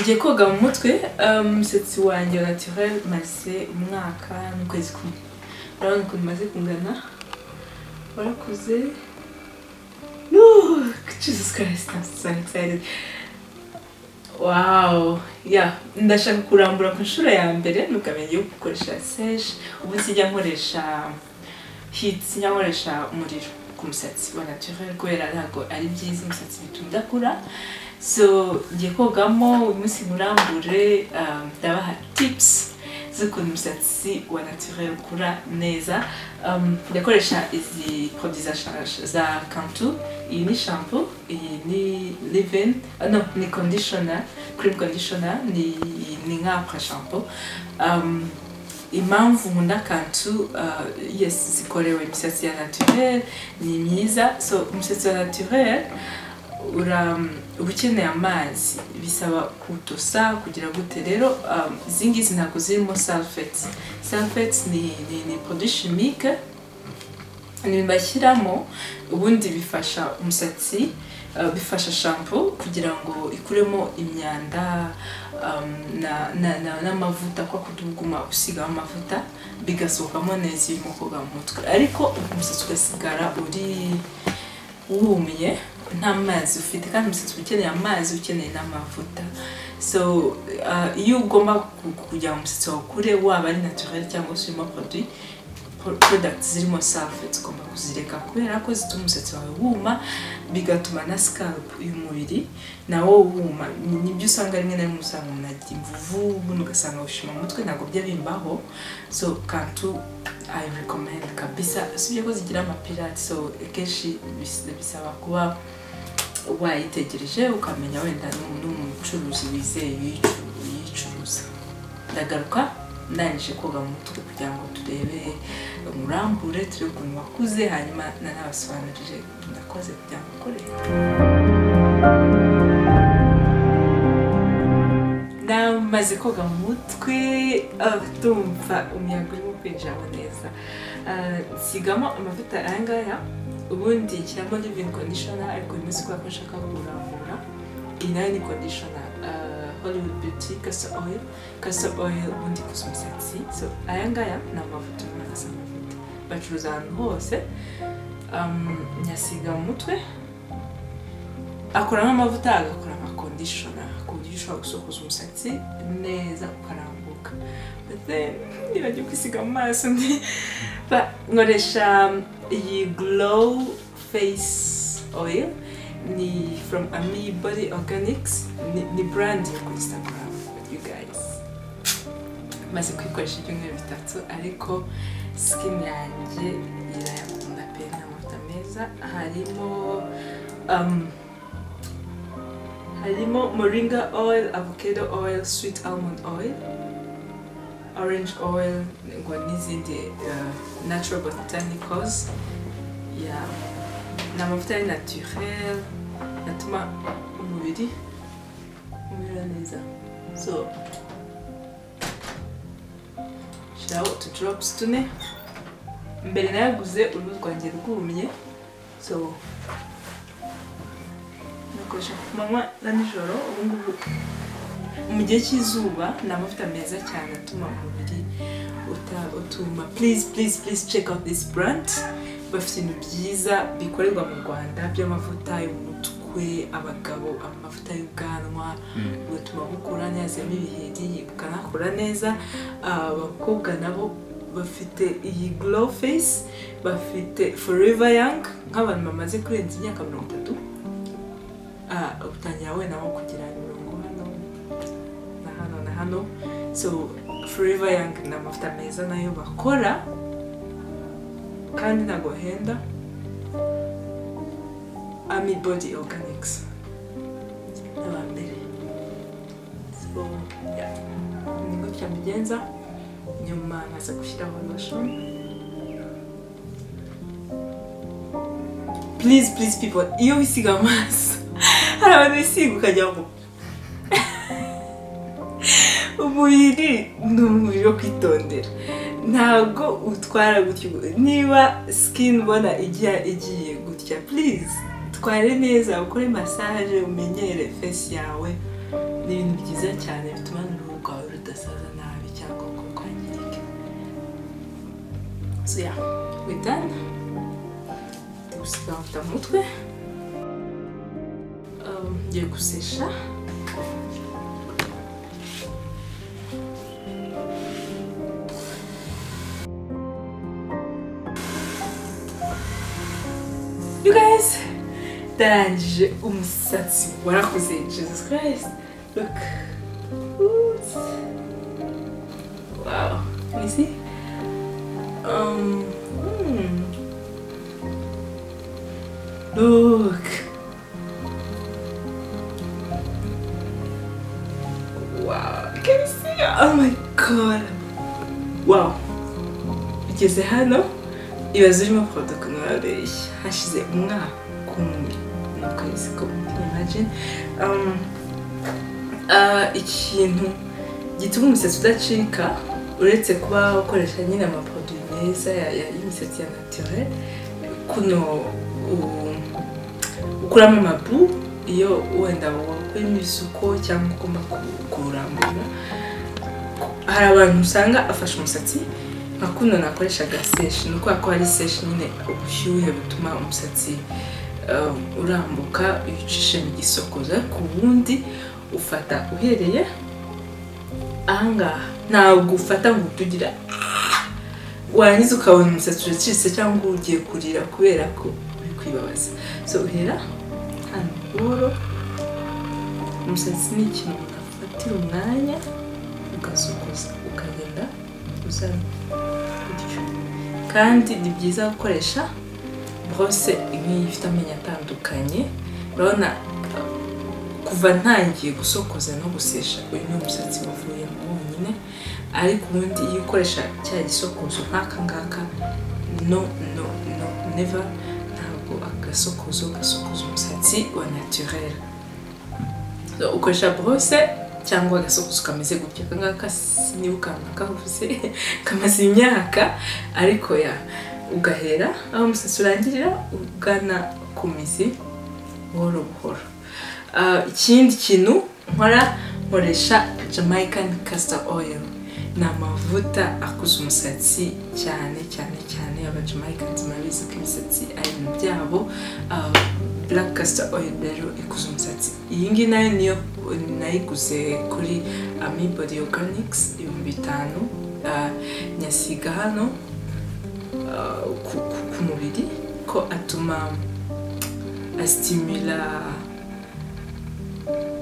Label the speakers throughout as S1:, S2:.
S1: ngiye koga mu mutwe umusatsi wanjye naturel maze umwaka n'ukwezi kumwe urabona ukuntu maze kungana warakuze Jesus Christ, I'm so excited. Wow, yeah, ndashaka kurambura ku nshuro ya mbere nukamenye yo gukoresha sage ubu sijya nkoresha heat sijya nkoresha umuriro ku musatsi wa naturel kubera ntago ari byiza umusatsi bitunda kura. So ngiye kogamo umunsi murambure ndabaha tips z'ukuntu umusatsi wa naturel kura neza. Ndakoresha izi produits za Cantu. Iyi ni shampoo, iyi ni leave-in, no, ni conditioner, cream conditioner, ni nka après shampoo. Impamvu nkunda Cantu, yes, zikorewe imisatsi ya naturel, ni myiza. So umusatsi wa naturel ukeneye amazi bisaba kutosa kugira gute rero zingizi ntabwo zirimo sulfates. Sulfates ni produit chimique bashyiramo ubundi bifasha umusatsi bifasha shampoo kugira ngo ikuremo imyanda n'amavuta kwa kutuguma usiga amavuta bigasohokamo neza mu koga mu mutwe ariko umusatsi ugasigara uri wumye nta mazi ufite kandi umusatsi ukeneye amazi ukeneye n'amavuta. So iyo ugomba kujya mu musatsi wawe kure waba ari naturel cyangwa se urimo products zirimo sulfates ugomba kuzireka kubera ko zituma umusatsi wawe wuma bigatuma na scalp y'umubiri nawo wuma. Nibyo usanga rimwe na rimwe usanga umuntu agira imvuvu ubundi ugasanga ushima mu mutwe ntabwo byo bimbaho. So Cantu I recommend kabisa sibyo ko zigira amapirate. So akenshi bisaba kuba wayitegereje ukamenya wenda n'umucuruzi wizeye uyicuruza. Ndagaruka ndangije koga mu mutwe kugira ngo turebe umurambure turebe ukuntu wakuze hanyuma nanabasobanurije ndakoze kugira ngo ukore. Namaze koga mu mutwe tumva umuyaga urimo kwinjiramo neza. Nsigamo amavuta ayangaya ubundi nshyiramo leave-in conditioner ariko uyu munsi kubera ko nshaka kurambura iyi nayo ni conditioner Hollywood Beauty castor oil ubundi kusa umusatsi. So ayangaya ni amavuta n'asa amavuta bacuruza ahantu hose. Nyasiga mu mutwe akora nk'amavuta agakora nka conditioner ku buryo ushobora gusokoza umusatsi neza ukarambuka. Nibagiwe kwisiga mu maso nkoresha iyi glow face oil ni from Ami Body Organics ni brand ku Instagram you guys. Maze kwikoresha ibyumweru bitatu ariko skin yanjye irayakunda pe n'amavuta meza. Harimo moringa oil, avocado oil, sweet almond oil, orange oil n'izindi natural botanicals. Yeah, n'amavuta ari naturel atuma umubiri umera neza. So shiraho utu drops tune. Mbere nayaguze uruhu rwanjye rwumye so nakoresha ku manywa na nijoro. Ubungubu mu gihe cy'izuba ni amavuta meza cyane atuma umubiri utuma. Please check out this brand. Bafite ibintu byiza bikorerwa mu Rwanda by'amavuta y'umutwe abagabo, amavuta y'ubwanwa bigatuma bukura neza n'ibiheri bukanakura neza. Abakobwa nabo bafite iyi glow face, bafite forever young nk'abantu bamaze kurenza imyaka 30 utangira we nabo kugira 40 na hano. So forever young ni amavuta meza nayo bakora kandi ntabwo henda. Ami Body Organics n'abambere. So yeah, ni gutya mbigenza nyuma nkaza gushyiraho lotion. Please people, iyo wisiga amaso hari abantu bisiga ukajya ngo umubiri ni umubiri wo kwitondera ntabwo utwara gutyo. Niba skin bona igiye gutya please tware neza ukore massage umenyere face yawe ni ibintu byiza cyane bituma n'uruhu rwawe rudasaza nabi cyangwa ngo rwangirike. So yeah, we're done. Gusiga amavuta mu mutwe. Ngiye gusesha. You guys, darangije umusatsi warakoze. Jesus Christ, look. Wow, can you see? Look. Wow, can you see? Oh my god. Wow. Bigeze hano. Ibaze urimo product nabeshya. Hashize umwaka umwe. Nukwezi ko imagine. Ikintu gituma umusatsi udacika uretse kuba ukoresha nyine amaproduit meza y'imisatsi ya naturel, kuno ukuramo amabu iyo wenda wakwemo isuko cyangwa ugomba kurambura. Hari abantu usanga afashe umusatsi nka kuno nakoreshaga seshi, nuko ko hari seshi nyine ubushyuhe butuma umusatsi urambuka ucishe mu gisokoza. Ku bundi ufata uhereye ahangaha, ntabwo ufata ngo tugira warangiza ukabona umusatsi uracitse cyangwa ugiye kurira kubera ko uri kwibabaza. So uhera hano buhoro. Umusatsi ni ikintu unafatira umwanya ugasokoza ukagenda uzana gutyo. Kandi ni byiza gukoresha brose nk'iyi ifite amenyo atandukanye. Urabona kuva ntangiye gusokoza no gusesha uyu ni umusatsi wavuyemo wonyine, ariko ubundi iyo ukoresha cya gisokozo nk'aka ngaka never, ntabwo agasokozo gasokoza umusatsi wa naturel. So ukoresha brose cyangwa agasokozo kameze gutya. Aka ngaka sinibuka nakavuze kamaze imyaka, ariko ya ugahera aho umusatsi urangirira ugana ku mizi buhoro buhoro. Ikindi kintu nkoresha Jamaican castor oil. Ni amavuta akuza umusatsi cyane cyane cyane. Aba Jamaicans murabizi ko imisatsi ari mu byabo. Black castor oil rero ikuza umusatsi. Iyi ngiyi nayo niyo nayiguze kuri Ami Body Organics 5,000. Nyasiga hano ku mubiri ko atuma astimula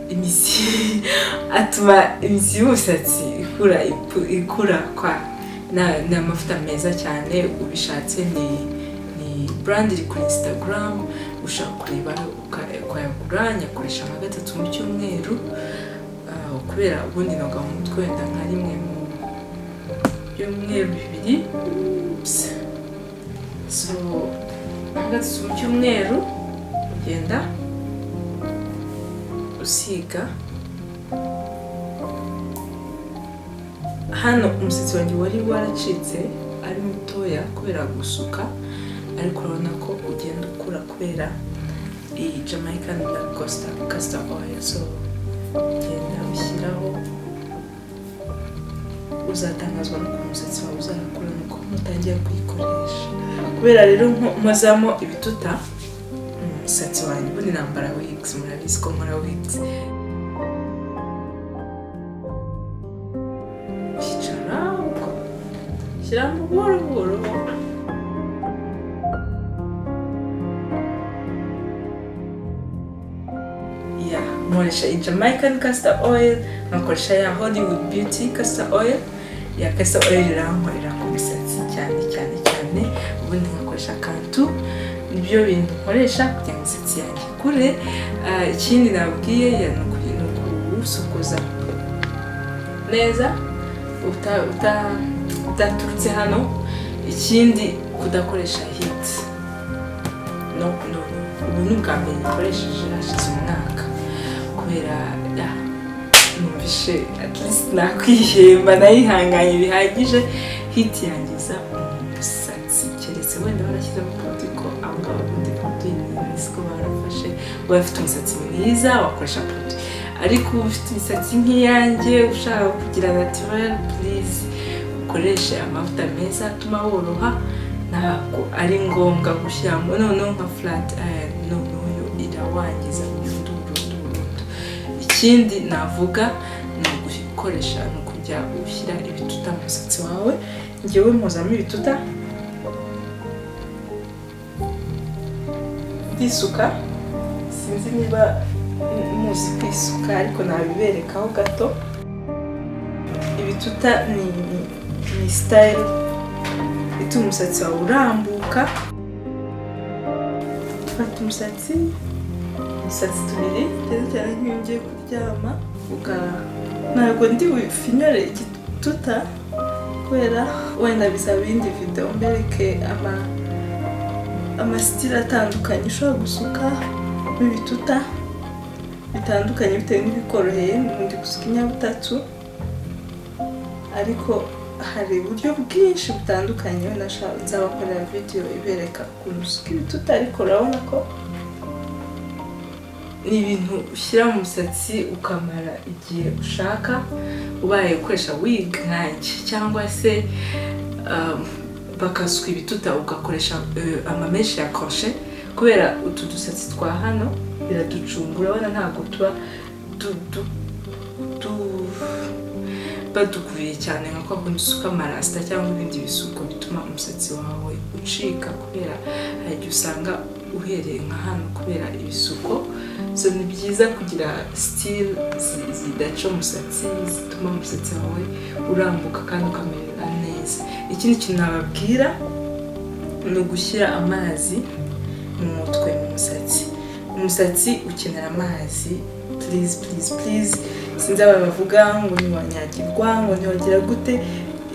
S1: imisi, atuma imisi y'umusatsi ikura kwa na amavuta meza cyane. Ubishatse ni brand iri kuri Instagram, ushaka kureba ukayagura. Nyakoresha nka 3 mu cyumweru kubera ubundi noga mu mutwe wenda nka rimwe mu byumweru 2. So nka 3 mu cyumweru ugenda usiga. Hano umusatsi wanjye wari waracitse ari mutoya kubera gusuka, ariko urabona ko ugenda ukura kubera iyi Jamaican Black castor oil. So ugenda ushyiraho, uzatangazwa no ku musatsi wawe uzarakura nuko mutangiye kuyikoresha. Kubera rero mpozamo ibituta umusatsi wanjye, ubundi nambara wigs, murabizi ko nkora wigs. Shyiramo buhoro buhoro. Nkoresha Jamaican castor oil, nkoresha ya Hollywood Beauty castor oil. Ya castor oil irankorera ku misatsi cyane cyane cyane. Ubundi nkoresha kantu. Nibyo bintu nkoresha kugira ngo imisatsi yanjye ikure. Ikindi nabwiye ya nukusokoza neza udaturutse hano. Ikindi kudakoresha heat. Ubu ni ubwa mbere nkoresheje hashize umwaka kubera numvishe at least nakwihemba, nayihanganye bihagije. Heat yangiza umusatsi keretse wenda barashyizemo produit ko ahngaho ubundi produit ni ko barafashe bafite umusatsi mwiza wakoresha produit. ariko ufite imisatsi nk'iyanjye ushaka kugira naturel please ukoreshe amavuta meza atuma woroha ntabwo ari ngombwa gushyiramo noneho nka flat iron noneho yo irawangiza burundu. Ikindi navuga ni ugukoresha no kujya ushyira ibituta mu musatsi wawe. Ngewe mpuzamo ibituta ndisuka, sinzi niba muzi kwisuka ariko nabiberekaho gato. Ibituta ni style ituma umusatsi wawe urambuka. Fata umusatsi tubiri cyane cyane nk'iyo ugiye kuryama ntabwo ndi bufinyore igituta kubera wenda bisaba ibindi video mbereke amasitili atandukanye ushobora gusuka n'ibituta bitandukanye bitewe n'ibikoroheye. Ndi gusuka inyabutatu ariko hari uburyo bwinshi butandukanye nzabakorera video ibereka ukuntu usuka ibituta, ariko urabona ko ni ibintu ushyira mu musatsi ukamara igihe ushaka, ubaye ukoresha wig nkanjye cyangwa se bakasuka ibituta ugakoresha amameshi ya crochet kubera utu dusatsi twa hano biraducungura. Urabona ntabwo tuba badukuriye cyane nka kwa kundi usuka amarasita cyangwa ibindi bisuko bituma umusatsi wawe ucika kubera hari igihe usanga uhereye nka hano kubera ibisuko. So ni byiza kugira style zidaca umusatsi zituma umusatsi wawe urambuka kandi ukamerera neza. Ikindi kintu nababwira ni ugushyira amazi mu mutwe mu musatsi. Umusatsi ukenera amazi please. Sinzi aba bavuga ngo ntiwanyagirwa ngo ntiwagira gute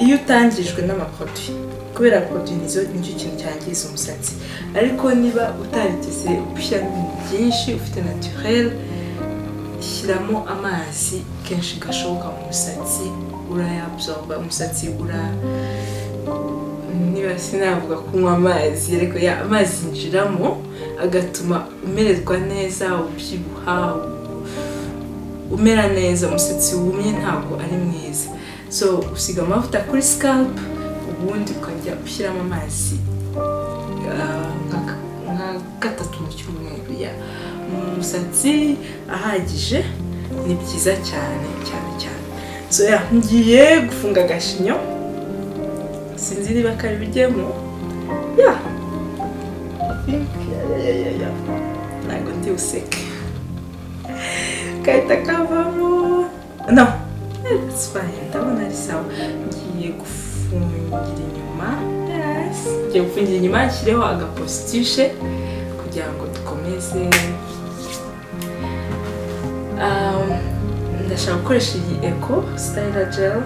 S1: iyo utangijwe n'amaproduit kubera produit nicyo kintu cyangiza umusatsi. Ariko niba utarigeze ushyiramo ibintu byinshi ufite naturel, shyiramo amazi kenshi gashoboka mu musatsi, urayabsorba umusatsi niba sinavuga kunywa amazi ariko amazi yinjiramo agatuma umererwa neza, ubyibuha, umera neza. Umusatsi wumye ntabwo ari mwiza. So usiga amavuta kuri scalp ubundi ukajya ushyiramo amazi nka gatatu mu cyumweru mu musatsi ahagije. Ni byiza cyane. So ngiye gufunga agashinyo, sinzi niba kari bijyemo. Ntabwo ndi useke kahita kavamo. No, that's fine, ndabona ari sawa. Ngiye gufungira inyuma. Ngiye gufungira inyuma nshyireho agapostishe kugira ngo dukomeze. Ndashaka gukoresha iyi Eco Styler Gel.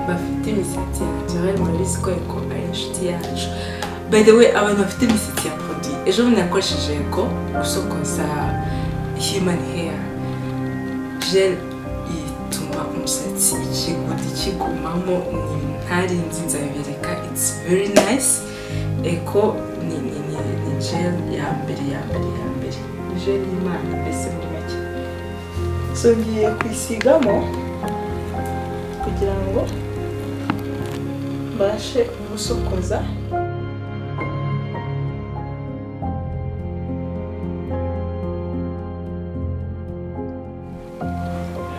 S1: Bafite imisatsi naturel murabizi ko Eco ari inshuti yacu. By the way, abantu bafite imisatsi ya produit, ejo bundi nakoresheje Eco gusokoza human hair gel ituma umusatsi ikigudi kigumamo. Ntarinzi nzabereka, it's very nice. Eco ni gel ya mbere gel y'Imana mbese muri make. So ngiye kwisigamo kugira ngo mbashe gusokoza.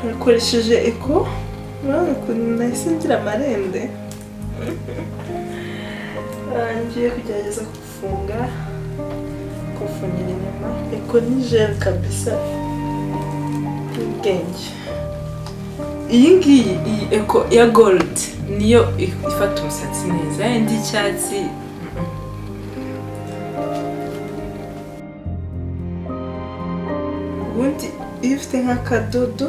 S1: Nakoresheje Eco, urabona ukuntu nahise ngira amarende. Ngiye kugerageza kufungira inyuma. Eco ni gel kabisa y'ubwenge. Iyi Eco ya gold niyo ifata umusatsi neza, indi icyatsi ubundi iyo ufite nk'akadodo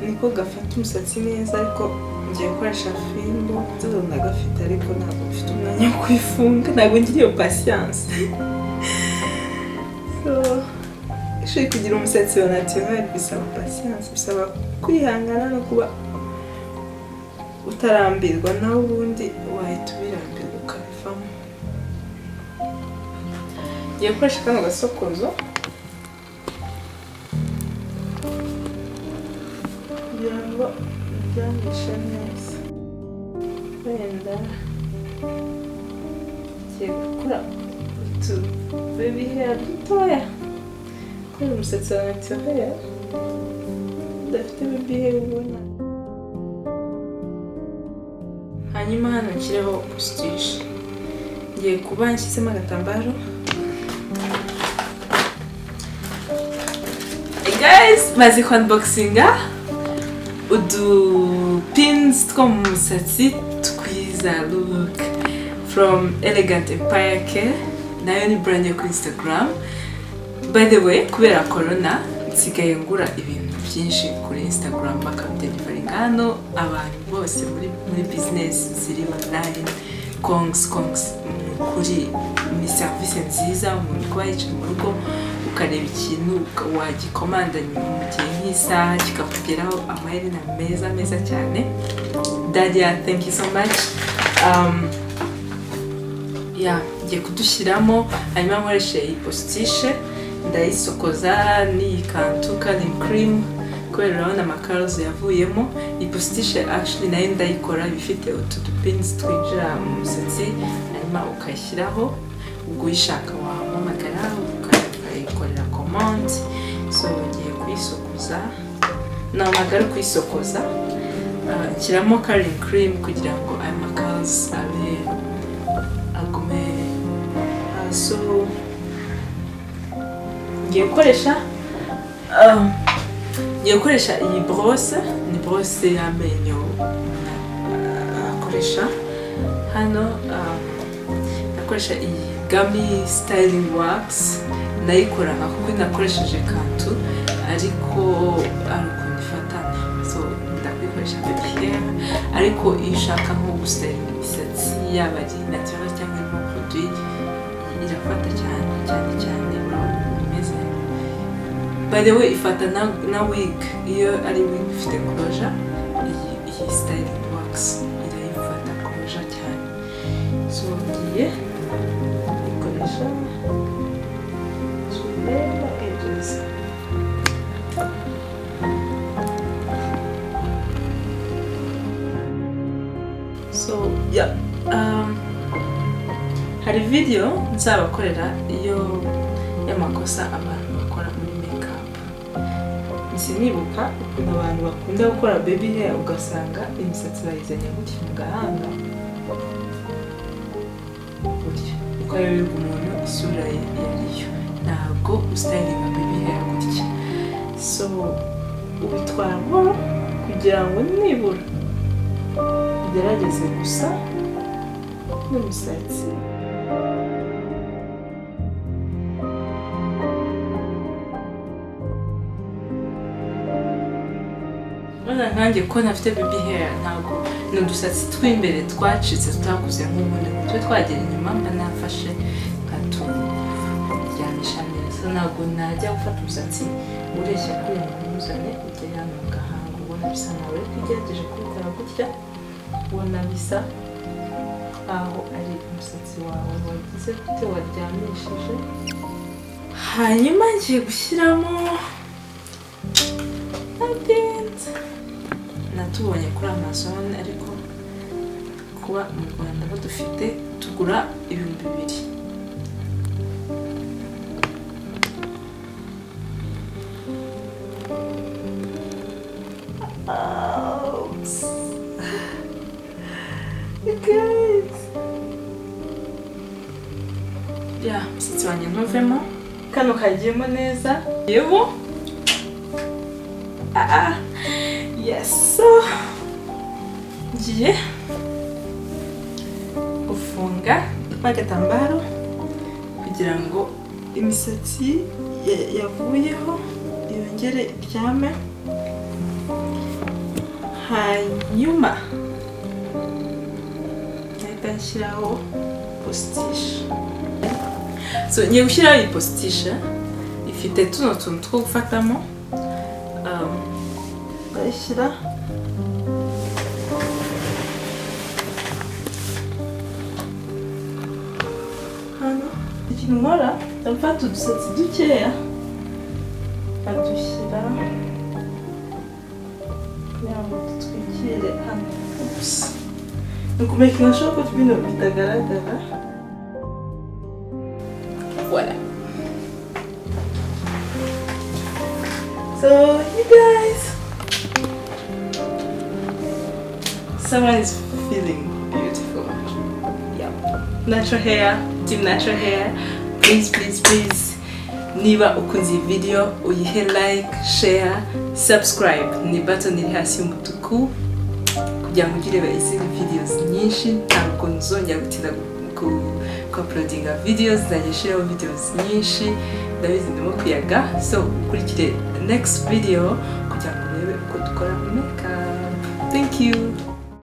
S1: niko gafata umusatsi neza, ariko ngiye gukoresha fimbo. Ndagafite ariko ntabwo mfite umwanya wo kwifunga, ntabwo ngira iyo patience. So kugira umusatsi wa naturel bisaba patience, bisaba kwihangana no kuba utarambirwa, nawe ubundi wahita ubirambirwa ukabivamo. Ngiye gukoresha kano gasokozo kugira ngo byamishe neza. Wenda ngiye gukora utu baby hair dutoya kubera umusatsi wa naturel udafite baby hair ubona. Hanyuma hano nshyireho postiche. Ngiye kuba nshyizemo agatambaro. Hey guys, maze ku unboxinga udu pins two mu musatsi twiza look from Elegant Empire Care. Nayo ni brand yo kuri Instagram. By the way, kubera corona nsigaye ngura ibintu byinshi kuri Instagram bakabidelivaringa hano abantu bose muri business ziri online. Kongs kuri ni service nziza umuntu kuba yicaye mu rugo ukareba ikintu wagikomanda mu gihe nk'isaha kikakugeraho amaherena meza cyane. Dadia, thank you so much. Ngiye kudushyiramo hanyuma nkoreshe iyi postiche ndayisokoza n'iyi kantu curling cream kubera urabona amakarozo yavuyemo. Iyi postiche actually nayo ndayikora bifite utu pins twinjira mu musatsi hanyuma ukayishyiraho ubwo uyishaka wahamagara ukayikorera commande. So ngiye kuyisokoza namagara kuyisokoza nshyiramo curling cream kugira ngo aya makarozo abe agume. So ngiye gukoresha iyi brosse, ni brosse y'amenyo akoresha hano. Nakoresha iyi gummy styling wax nayikora nka kuko nakoresheje kantu ariko ukuntu ifatana. So ndabikoresha hair ariko iyo ushaka nko gustyling imisatsi yaba ari natural cyangwa ari produit irafata cyane imeze. By the way, ifata na wig iyo ari wig ifite closure, iyi styling wax irayifata closure cyane. So ngiye ikoresha tureba edges. So hari video nzabakorera iyo y'amakosa abantu bakora muri makeup. Sinibuka ukuntu abantu bakunda gukora baby hair ugasanga imisatsi bayizanye gutya mu gahanga gutya ukayoberwa umuntu isura ye yariyo. Ntabwo ustylinga baby hair gutya. So ubitwaramo kugira ngo nibura ugerageze gusa n'umusatsi. Nkanjye ko nafite baby hair ntabwo n'udusatsi tw'imbere twacitse tutakuze nk'ubundi ngo twagera inyuma mba nafashe nkaturyamisha neza. Ntabwo najya gufata umusatsi ureshya kuri ngo umuzane ugere hano mu gahanga ubona bisa nawe ariko ugerageje kubikora gutya ubona bisa aho ari umusatsi wawe wagize gute waryamishije. Hanyuma ngiye gushyiramo natubonye kuri Amazon ariko kuba mu Rwanda badufite tugura 2,000. Guys, umusatsi wanjye ntuvemo kano kagiyemo neza yewe. Yes, so ngiye gufunga agatambaro kugira ngo imisatsi yavuyeho yongere iryame. Hanyuma nahita nshyiraho postiche. So ngiye gushyiraho iyi postiche ifite tuno tuntu two gufatamo. Ndayishyira hano. Ikintu nkora ndafata udusatsi dukeya adushyira
S2: Ntabwo tutwikire hano. Ni ukumakinga sure ko ibintu bitagaragara. Voilà. So, you guys, someone is feeling beautiful. Yeah. Natural hair, team natural hair. Please, please, please. Niba ukunze iyi video, uyihe like, share, subscribe. Ni button iri hasi y'umutuku kugira ngo ugire izindi videos nyinshi. Ntabwo nzongera gutinda uploadinga videos, nzagishiraho videos nyinshi. Ndabizi ndimo kuyaga, so ukurikire next video kugira ngo urebe uko dukora makeup. Thank you.